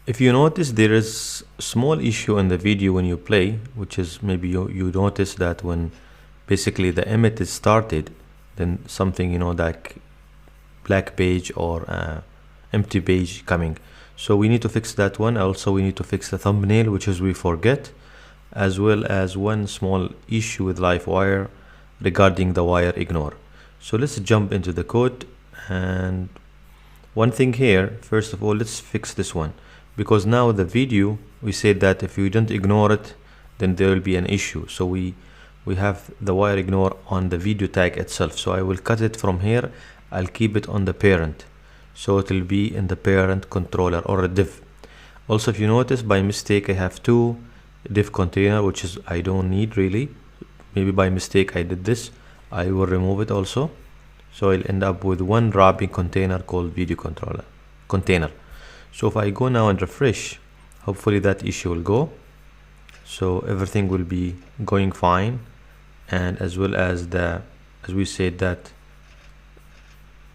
If you notice, there is a small issue in the video when you play, which is maybe you notice that when basically the image is started, then something, like black page or empty page coming. So we need to fix that one. Also, we need to fix the thumbnail, which is we forget, as well as one small issue with Livewire regarding the wire ignore. So let's jump into the code. And one thing here, first of all, let's fix this one, because now the video, we said that if you don't ignore it, then there will be an issue. So we have the wire ignore on the video tag itself. So I will cut it from here. I'll keep it on the parent, so it will be in the parent controller or a div. Also, if you notice, by mistake I have two div container, which is I don't need really. Maybe by mistake I did this. I will remove it also. So I'll end up with one wrapping container called video controller container. So if I go now and refresh, hopefully that issue will go. So everything will be going fine, and as well as as we said, that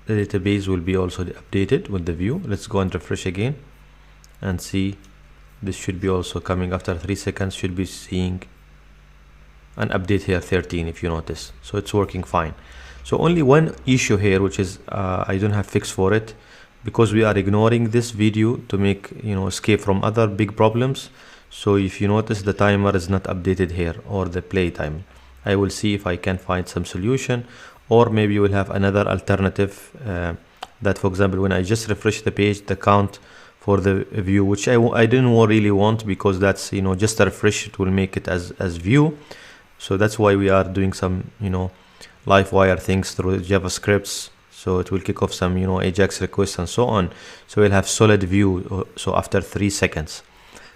the database will be also updated with the view. Let's go and refresh again and see. This should be also coming after 3 seconds, should be seeing an update here, 13, if you notice. So it's working fine. So only one issue here, which is I don't have fix for it, because we are ignoring this video to make escape from other big problems. So if you notice, the timer is not updated here, or the play time. I will see if I can find some solution, or maybe we'll have another alternative that, for example, when I just refresh the page, the count for the view, which I didn't really want, because that's just a refresh, it will make it as view. So that's why we are doing some Livewire things through JavaScripts. So it will kick off some Ajax requests and so on. So we'll have solid view. So after 3 seconds.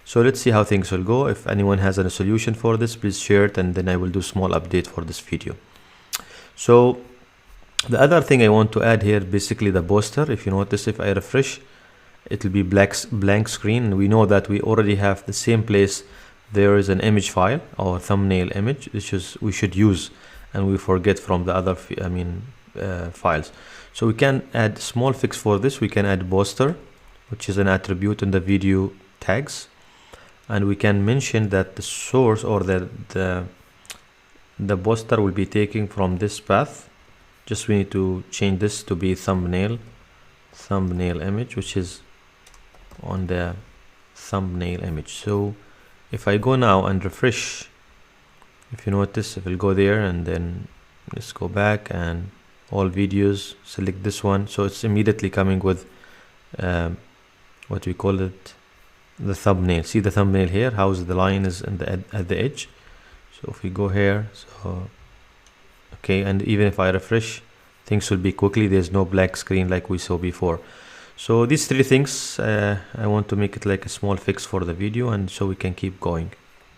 So let's see how things will go. If anyone has a solution for this, please share it, and then I will do small update for this video. So the other thing I want to add here, basically the poster. If you notice, if I refresh, it will be blank screen, and we know that we already have the same place. There is an image file or thumbnail image, which we should use, and we forget from the other files. So we can add small fix for this. We can add poster, which is an attribute in the video tags, and we can mention that the source or the poster will be taken from this path. Just we need to change this to be thumbnail image, which is on the thumbnail image. So if I go now and refresh, if you notice, if we'll go there and then let's go back and all videos, select this one. So it's immediately coming with what we call it, the thumbnail. See the thumbnail here, how the line is at the edge. So if we go here, so okay, and even if I refresh, things will be quickly. There's no black screen like we saw before. So these three things, I want to make it like a small fix for the video, and so we can keep going.